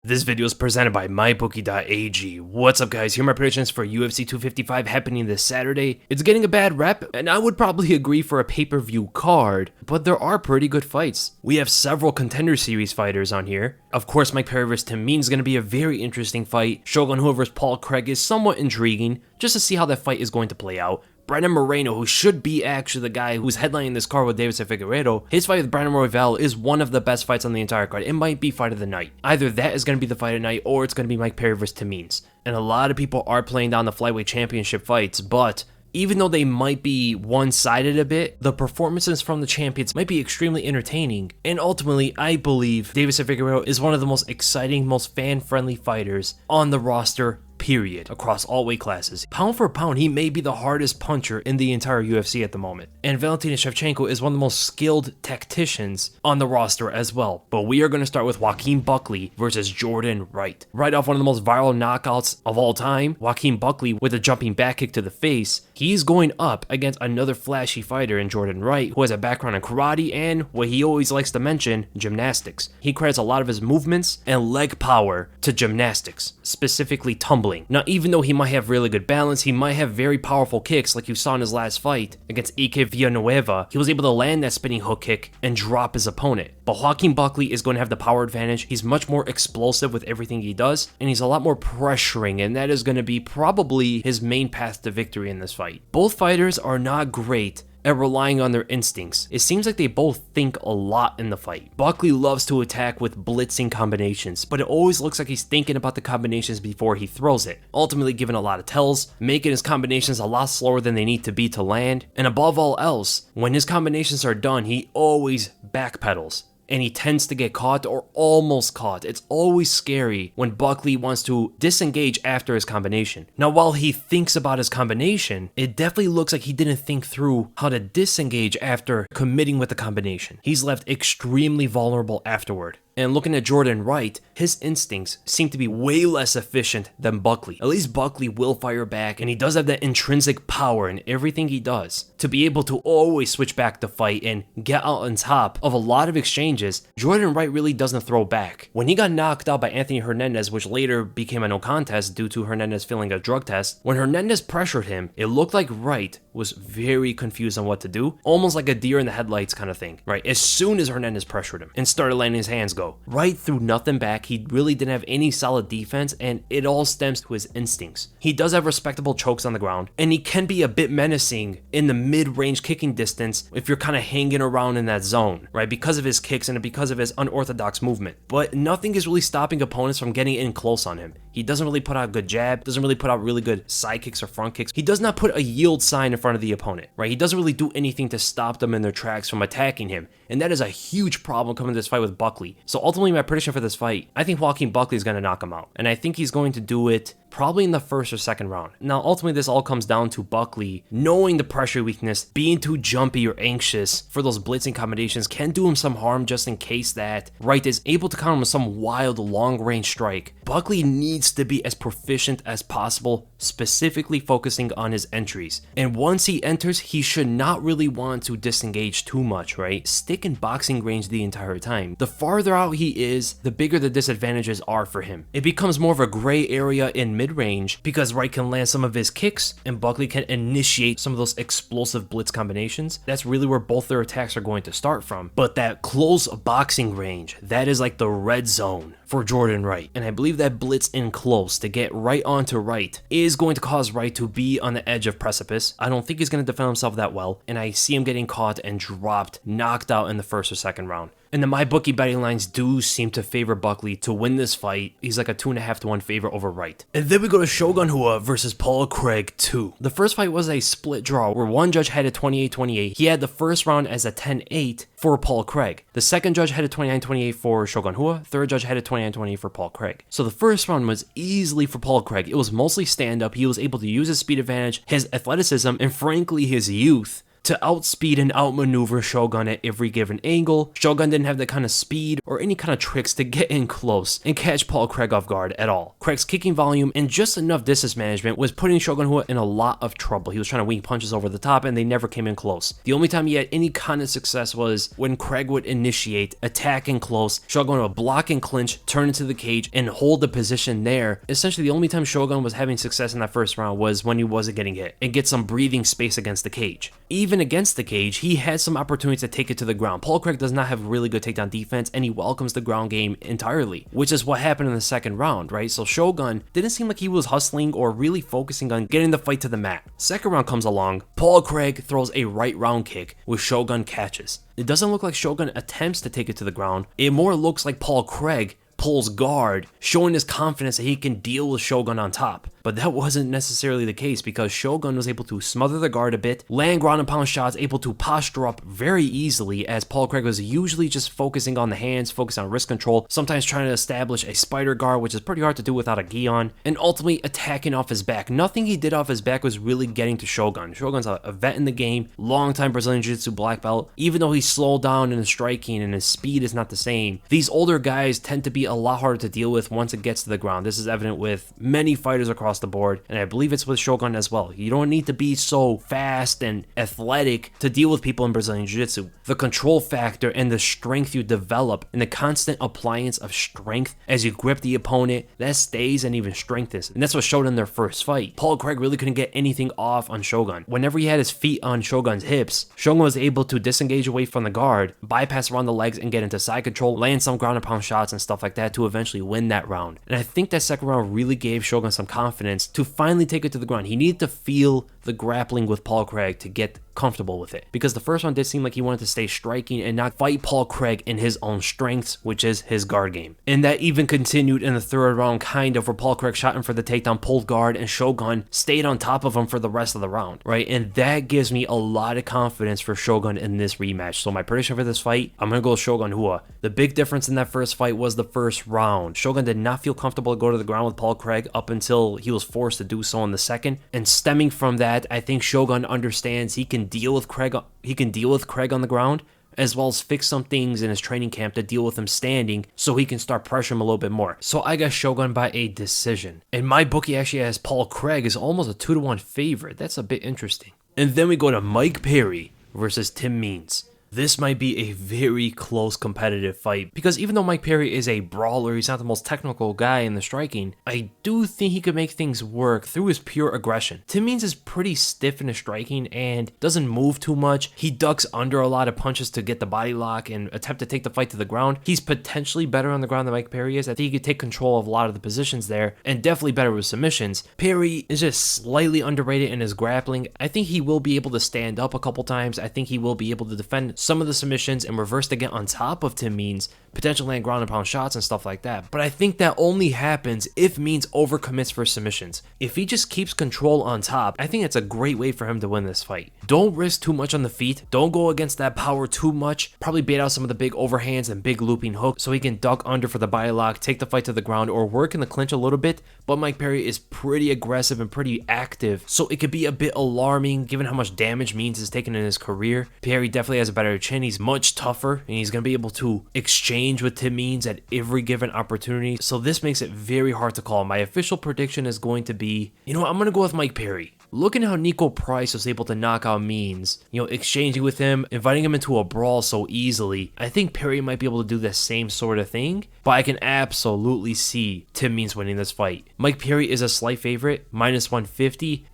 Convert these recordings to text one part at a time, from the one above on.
This video is presented by MyBookie.ag. What's up, guys? Here are my predictions for UFC 255 happening this Saturday. It's getting a bad rep, and I would probably agree for a pay-per-view card, but there are pretty good fights. We have several Contender Series fighters on here. Of course, Mike Perez vs. Tim Means is going to be a very interesting fight. Shogun Rua vs. Paul Craig is somewhat intriguing, just to see how that fight is going to play out. Brandon Moreno, who should be actually the guy who's headlining this card with Deiveson Figueiredo, his fight with Brandon Royval is one of the best fights on the entire card. It might be fight of the night. Either that is going to be the fight of the night, or it's going to be Mike Perez vs. Tim Means. And a lot of people are playing down the flyweight championship fights, but even though they might be one-sided a bit, the performances from the champions might be extremely entertaining. And ultimately, I believe Deiveson Figueiredo is one of the most exciting, most fan-friendly fighters on the roster, period, across all weight classes. Pound for pound, he may be the hardest puncher in the entire UFC at the moment. And Valentina Shevchenko is one of the most skilled tacticians on the roster as well. But we are going to start with Joaquin Buckley versus Jordan Wright. Right off one of the most viral knockouts of all time, Joaquin Buckley with a jumping back kick to the face. He's going up against another flashy fighter in Jordan Wright, who has a background in karate and, what he always likes to mention, gymnastics. He credits a lot of his movements and leg power to gymnastics, specifically tumbling. Now, even though he might have really good balance, he might have very powerful kicks like you saw in his last fight against Ike Villanueva. He was able to land that spinning hook kick and drop his opponent. But Joaquin Buckley is going to have the power advantage. He's much more explosive with everything he does, and he's a lot more pressuring, and that is going to be probably his main path to victory in this fight. Both fighters are not great at relying on their instincts. It seems like they both think a lot in the fight. Buckley loves to attack with blitzing combinations, but it always looks like he's thinking about the combinations before he throws it, ultimately giving a lot of tells, making his combinations a lot slower than they need to be to land, and above all else, when his combinations are done, he always backpedals. And he tends to get caught or almost caught. It's always scary when Buckley wants to disengage after his combination. Now, while he thinks about his combination, it definitely looks like he didn't think through how to disengage after committing with the combination. He's left extremely vulnerable afterward. And looking at Jordan Wright, his instincts seem to be way less efficient than Buckley. At least Buckley will fire back, and he does have that intrinsic power in everything he does to be able to always switch back the fight and get out on top of a lot of exchanges. Jordan Wright really doesn't throw back. When he got knocked out by Anthony Hernandez, which later became a no contest due to Hernandez failing a drug test, when Hernandez pressured him, it looked like Wright was very confused on what to do, almost like a deer in the headlights kind of thing, right? As soon as Hernandez pressured him and started letting his hands go, Wright threw nothing back. He really didn't have any solid defense, and it all stems to his instincts. He does have respectable chokes on the ground, and he can be a bit menacing in the mid-range kicking distance if you're kind of hanging around in that zone, right? Because of his kicks and because of his unorthodox movement. But nothing is really stopping opponents from getting in close on him. He doesn't really put out a good jab, doesn't really put out really good side kicks or front kicks. He does not put a yield sign in front of the opponent, right? He doesn't really do anything to stop them in their tracks from attacking him. And that is a huge problem coming to this fight with Buckley. So ultimately, my prediction for this fight, I think Joaquin Buckley is going to knock him out. And I think he's going to do it probably in the first or second round. Now, ultimately, this all comes down to Buckley knowing the pressure weakness, being too jumpy or anxious for those blitzing combinations can do him some harm just in case that Wright is able to counter him with some wild long-range strike. Buckley needs to be as proficient as possible, specifically focusing on his entries. And once he enters, he should not really want to disengage too much, right? Stick in boxing range the entire time. The farther out he is, the bigger the disadvantages are for him. It becomes more of a gray area in mid-range because Wright can land some of his kicks and Buckley can initiate some of those explosive blitz combinations. That's really where both their attacks are going to start from. But that close boxing range, that is like the red zone for Jordan Wright. And I believe that blitz in close to get right onto Wright is going to cause Wright to be on the edge of precipice. I don't think he's going to defend himself that well, and I see him getting caught and dropped, knocked out in the first or second round. And the MyBookie betting lines do seem to favor Buckley to win this fight. He's like a 2.5 to 1 favorite over Wright. And then we go to Shogun Rua versus Paul Craig 2. The first fight was a split draw where one judge had it 28-28. He had the first round as a 10-8 for Paul Craig. The second judge had it 29-28 for Shogun Rua. Third judge had it 29-28 for Paul Craig. So the first round was easily for Paul Craig. It was mostly stand-up. He was able to use his speed advantage, his athleticism, and frankly his youth to outspeed and outmaneuver Shogun at every given angle. Shogun didn't have the kind of speed or any kind of tricks to get in close and catch Paul Craig off guard at all. Craig's kicking volume and just enough distance management was putting Shogun Rua in a lot of trouble. He was trying to wing punches over the top and they never came in close. The only time he had any kind of success was when Craig would initiate, attack in close, Shogun would block and clinch, turn into the cage, and hold the position there. Essentially, the only time Shogun was having success in that first round was when he wasn't getting hit and get some breathing space against the cage. Even against the cage, he had some opportunities to take it to the ground. Paul Craig does not have really good takedown defense, and he welcomes the ground game entirely, which is what happened in the second round, right? So Shogun didn't seem like he was hustling or really focusing on getting the fight to the mat. Second round comes along, Paul Craig throws a right round kick, which Shogun catches. It doesn't look like Shogun attempts to take it to the ground. It more looks like Paul Craig pulls guard, showing his confidence that he can deal with Shogun on top. But that wasn't necessarily the case because Shogun was able to smother the guard a bit, land ground and pound shots, able to posture up very easily as Paul Craig was usually just focusing on the hands, focusing on wrist control, sometimes trying to establish a spider guard, which is pretty hard to do without a gi on, and ultimately attacking off his back. Nothing he did off his back was really getting to Shogun. Shogun's a vet in the game, long-time Brazilian Jiu-Jitsu black belt. Even though he's slowed down in his striking and his speed is not the same, these older guys tend to be a lot harder to deal with once it gets to the ground. This is evident with many fighters across the board, and I believe it's with Shogun as well. You don't need to be so fast and athletic to deal with people in Brazilian Jiu-Jitsu. The control factor and the strength you develop and the constant appliance of strength as you grip the opponent, that stays and even strengthens. And that's what showed in their first fight. Paul Craig really couldn't get anything off on Shogun. Whenever he had his feet on Shogun's hips, Shogun was able to disengage away from the guard, bypass around the legs and get into side control, land some ground and pound shots and stuff like that to eventually win that round. And I think that second round really gave Shogun some confidence to finally take it to the ground. He needed to feel the grappling with Paul Craig to get comfortable with it, because the first one did seem like he wanted to stay striking and not fight Paul Craig in his own strengths, which is his guard game. And that even continued in the third round, kind of, where Paul Craig shot him for the takedown, pulled guard, and Shogun stayed on top of him for the rest of the round, right? And that gives me a lot of confidence for Shogun in this rematch. So my prediction for this fight, I'm gonna go Shogun Rua. The big difference in that first fight was the first round. Shogun did not feel comfortable to go to the ground with Paul Craig up until he was forced to do so in the second. And stemming from that, I think Shogun understands he can deal with Craig on the ground, as well as fix some things in his training camp to deal with him standing so he can start pressuring him a little bit more. So I got Shogun by a decision. And my bookie actually has Paul Craig as almost a 2-1 favorite. That's a bit interesting. And then we go to Mike Perry versus Tim Means. This might be a very close competitive fight, because even though Mike Perry is a brawler, he's not the most technical guy in the striking, I do think he could make things work through his pure aggression. Tim Means is pretty stiff in his striking and doesn't move too much. He ducks under a lot of punches to get the body lock and attempt to take the fight to the ground. He's potentially better on the ground than Mike Perry is. I think he could take control of a lot of the positions there, and definitely better with submissions. Perry is just slightly underrated in his grappling. I think he will be able to stand up a couple times. I think he will be able to defend some of the submissions and reverse to get on top of Tim Means, potentially land ground and pound shots and stuff like that. But I think that only happens if Means overcommits for submissions. If he just keeps control on top, I think it's a great way for him to win this fight. Don't risk too much on the feet. Don't go against that power too much. Probably bait out some of the big overhands and big looping hooks so he can duck under for the body lock, take the fight to the ground, or work in the clinch a little bit. But Mike Perry is pretty aggressive and pretty active, so it could be a bit alarming given how much damage Means has taken in his career. Perry definitely has a better chin. He's much tougher, and he's going to be able to exchange with Tim Means at every given opportunity. So this makes it very hard to call. My official prediction is going to be, I'm going to go with Mike Perry. Looking at how Nico Price was able to knock out Means, exchanging with him, inviting him into a brawl so easily, I think Perry might be able to do the same sort of thing, but I can absolutely see Tim Means winning this fight. Mike Perry is a slight favorite, -150.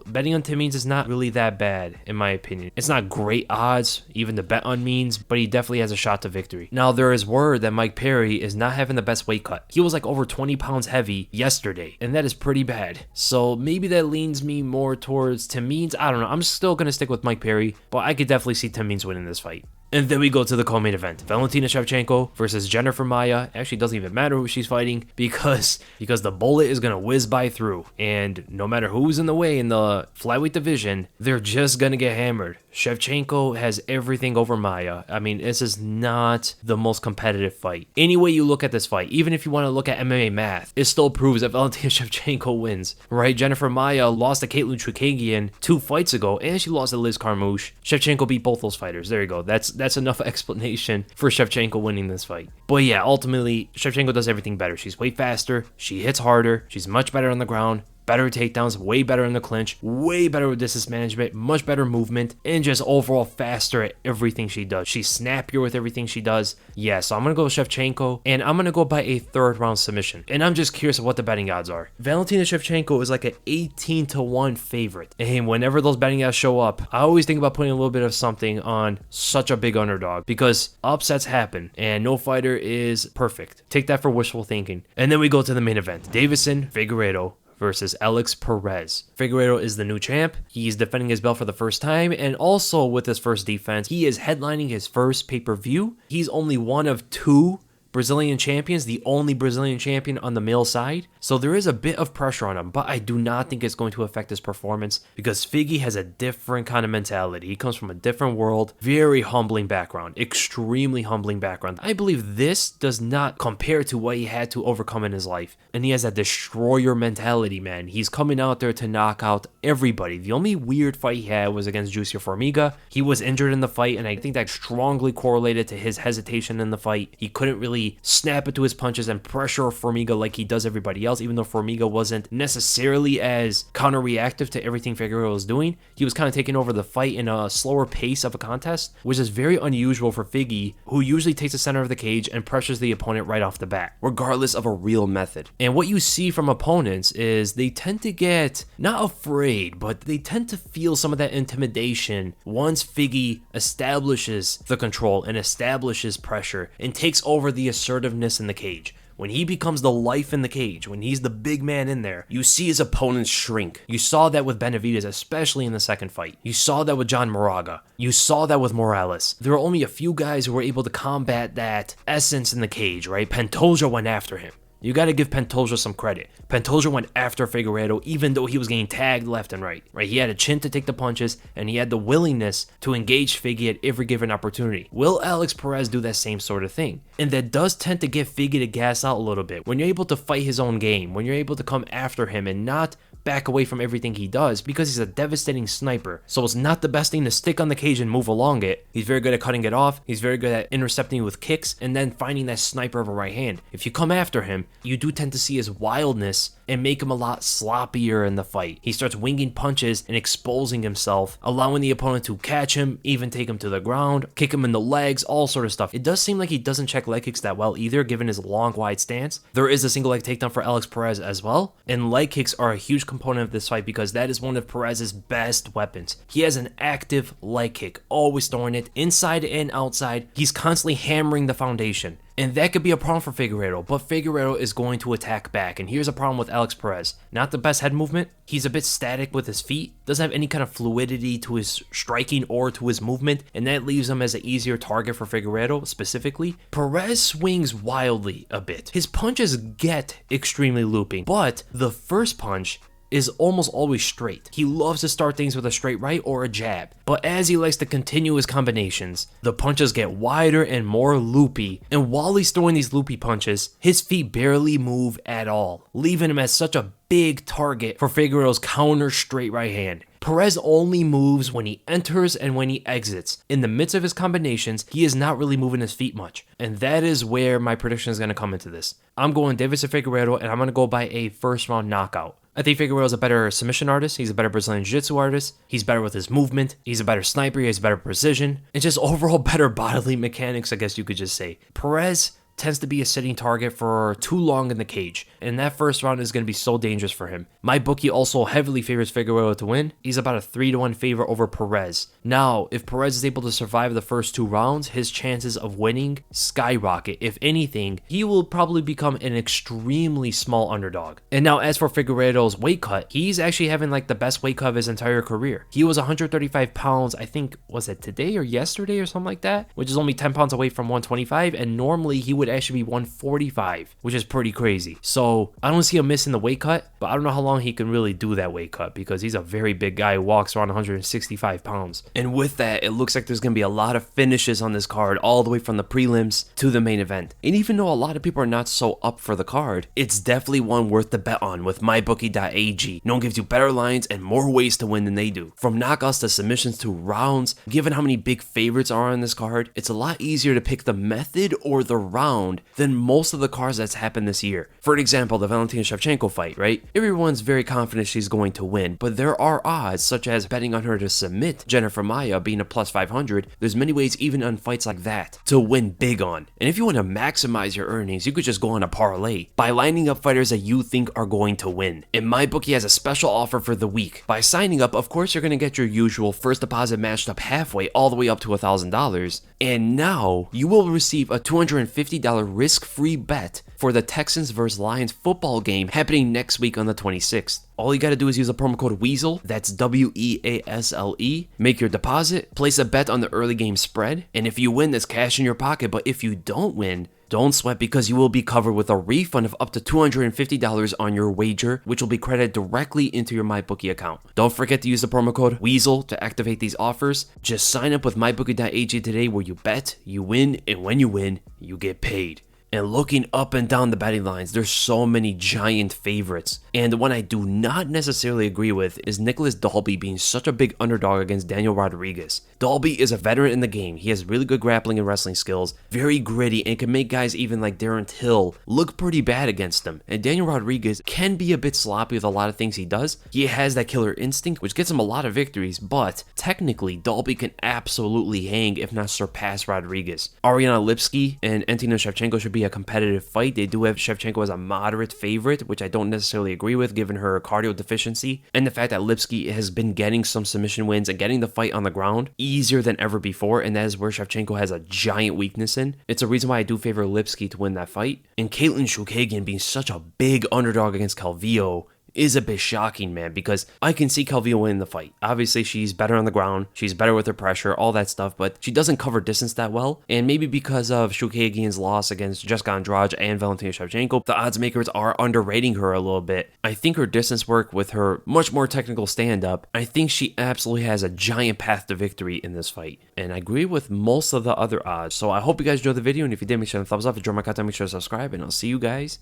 Betting on Tim Means is not really that bad, in my opinion. It's not great odds, even to bet on Means, but he definitely has a shot to victory. Now, there is word that Mike Perry is not having the best weight cut. He was like over 20 pounds heavy yesterday, and that is pretty bad. So maybe that leans me more towards Tim Means. I don't know. I'm still going to stick with Mike Perry, but I could definitely see Tim Means winning this fight. And then we go to the co-main event. Valentina Shevchenko versus Jennifer Maia. Actually, doesn't even matter who she's fighting because the bullet is going to whiz by through. And no matter who's in the way in the flyweight division, they're just going to get hammered. Shevchenko has everything over Maia. I mean, this is not the most competitive fight. Any way you look at this fight, even if you want to look at MMA math, it still proves that Valentina Shevchenko wins, right? Jennifer Maia lost to Caitlin Chukagian 2 fights ago, and she lost to Liz Carmouche. Shevchenko beat both those fighters. There you go. That's enough explanation for Shevchenko winning this fight. But yeah, ultimately, Shevchenko does everything better. She's way faster. She hits harder. She's much better on the ground. Better takedowns, way better in the clinch, way better with distance management, much better movement, and just overall faster at everything she does. She's snappier with everything she does. Yeah, so I'm going to go with Shevchenko, and I'm going to go by a 3rd round submission. And I'm just curious of what the betting odds are. Valentina Shevchenko is like an 18-1 favorite. And whenever those betting odds show up, I always think about putting a little bit of something on such a big underdog, because upsets happen, and no fighter is perfect. Take that for wishful thinking. And then we go to the main event. Deiveson Figueiredo versus Alex Perez. Figueiredo is the new champ. He's defending his belt for the first time, and also with his first defense, he is headlining his first pay-per-view. He's only one of 2 Brazilian champions, the only Brazilian champion on the male side. So there is a bit of pressure on him, but I do not think it's going to affect his performance, because Figgy has a different kind of mentality. He comes from a different world, very humbling background, extremely humbling background. I believe this does not compare to what he had to overcome in his life. And he has that destroyer mentality, man. He's coming out there to knock out everybody. The only weird fight he had was against Juicy Formiga. He was injured in the fight, and I think that strongly correlated to his hesitation in the fight. He couldn't really snap into his punches and pressure Formiga like he does everybody else, even though Formiga wasn't necessarily as counter-reactive to everything Figueiredo was doing. He was kind of taking over the fight in a slower pace of a contest, which is very unusual for Figgy, who usually takes the center of the cage and pressures the opponent right off the bat, regardless of a real method. And what you see from opponents is they tend to get, not afraid, but they tend to feel some of that intimidation once Figgy establishes the control and establishes pressure and takes over the assertiveness in the cage. When he becomes the life in the cage, when he's the big man in there, you see his opponents shrink. You saw that with Benavidez, especially in the second fight. You saw that with John Moraga. You saw that with Morales. There are only a few guys who were able to combat that essence in the cage, right? Pantoja went after him. You got to give Pantoja some credit. Pantoja went after Figueiredo even though he was getting tagged left and right. He had a chin to take the punches, and he had the willingness to engage Figgy at every given opportunity. Will Alex Perez do that same sort of thing? And that does tend to get Figgy to gas out a little bit. When you're able to fight his own game, when you're able to come after him and not back away from everything he does, because he's a devastating sniper. So it's not the best thing to stick on the cage and move along it. He's very good at cutting it off. He's very good at intercepting with kicks and then finding that sniper of a right hand. If you come after him, you do tend to see his wildness and make him a lot sloppier in the fight. He starts winging punches and exposing himself, allowing the opponent to catch him, even take him to the ground, kick him in the legs, all sort of stuff. It does seem like he doesn't check leg kicks that well either, given his long, wide stance. There is a single leg takedown for Alex Perez as well, and leg kicks are a huge component of this fight because that is one of Perez's best weapons. He has an active leg kick, always throwing it inside and outside. He's constantly hammering the foundation. And that could be a problem for Figueiredo, but Figueiredo is going to attack back. And here's a problem with Alex Perez. Not the best head movement. He's a bit static with his feet. Doesn't have any kind of fluidity to his striking or to his movement. And that leaves him as an easier target for Figueiredo specifically. Perez swings wildly a bit. His punches get extremely looping, but the first punch is almost always straight. He loves to start things with a straight right or a jab, but as he likes to continue his combinations, the punches get wider and more loopy, and while he's throwing these loopy punches, his feet barely move at all, leaving him as such a big target for Figueiredo's counter straight right hand. Perez only moves when he enters and when he exits. In the midst of his combinations, he is not really moving his feet much. And that is where my prediction is going to come into this. I'm going Deiveson Figueiredo, and I'm going to go by a first round knockout. I think Figueiredo is a better submission artist. He's a better Brazilian Jiu-Jitsu artist. He's better with his movement. He's a better sniper. He has better precision. And just overall better bodily mechanics, I guess you could just say. Perez tends to be a sitting target for too long in the cage, and that first round is going to be so dangerous for him. My bookie also heavily favors Figueiredo to win. He's about a 3-1 favor over Perez. Now, if Perez is able to survive the first 2 rounds, his chances of winning skyrocket. If anything, he will probably become an extremely small underdog. And now, as for Figueiredo's weight cut, he's actually having like the best weight cut of his entire career. He was 135 pounds, I think, was it today or yesterday or something like that, which is only 10 pounds away from 125, and normally he would could actually be 145, which is pretty crazy. So I don't see him missing the weight cut, but I don't know how long he can really do that weight cut because he's a very big guy who walks around 165 pounds. And with that, it looks like there's going to be a lot of finishes on this card all the way from the prelims to the main event. And even though a lot of people are not so up for the card, it's definitely one worth the bet on with mybookie.ag. No one gives you better lines and more ways to win than they do. From knockouts to submissions to rounds, given how many big favorites are on this card, it's a lot easier to pick the method or the round than most of the cards that's happened this year. For example, the Valentina Shevchenko fight, right? Everyone's very confident she's going to win, but there are odds such as betting on her to submit Jennifer Maia being a plus 500. There's many ways even on fights like that to win big on. And if you want to maximize your earnings, you could just go on a parlay by lining up fighters that you think are going to win. And MyBookie has a special offer for the week. By signing up, of course, you're going to get your usual first deposit matched up halfway all the way up to $1,000. And now you will receive a $250 risk-free bet for the Texans vs. Lions football game happening next week on the 26th. All you gotta do is use the promo code WEASEL, that's WEASLE, make your deposit, place a bet on the early game spread, and if you win, there's cash in your pocket, but if you don't win, don't sweat because you will be covered with a refund of up to $250 on your wager, which will be credited directly into your MyBookie account. Don't forget to use the promo code WEASEL to activate these offers. Just sign up with mybookie.ag today where you bet, you win, and when you win, you get paid. And looking up and down the betting lines, there's so many giant favorites. And the one I do not necessarily agree with is Nicholas Dalby being such a big underdog against Daniel Rodriguez. Dalby is a veteran in the game. He has really good grappling and wrestling skills, very gritty, and can make guys even like Darren Till look pretty bad against him. And Daniel Rodriguez can be a bit sloppy with a lot of things he does. He has that killer instinct, which gets him a lot of victories, but technically, Dalby can absolutely hang, if not surpass Rodriguez. Ariana Lipski and Valentina Shevchenko should be a competitive fight. They do have Shevchenko as a moderate favorite, which I don't necessarily agree with given her cardio deficiency and the fact that Lipski has been getting some submission wins and getting the fight on the ground easier than ever before, and that is where Shevchenko has a giant weakness in. It's a reason why I do favor Lipski to win that fight. And Caitlin Chookagian being such a big underdog against Calvillo is a bit shocking, man, because I can see Calvillo winning the fight. Obviously, she's better on the ground, she's better with her pressure, all that stuff, but she doesn't cover distance that well, and maybe because of Chookagian's loss against Jessica Andrade and Valentina Shevchenko, the odds makers are underrating her a little bit. I think her distance work with her much more technical stand-up, I think she absolutely has a giant path to victory in this fight, and I agree with most of the other odds. So I hope you guys enjoyed the video, and if you did, make sure to thumbs up, enjoy my content, make sure to subscribe, and I'll see you guys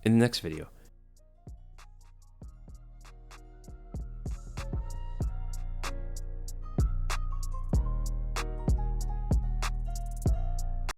in the next video.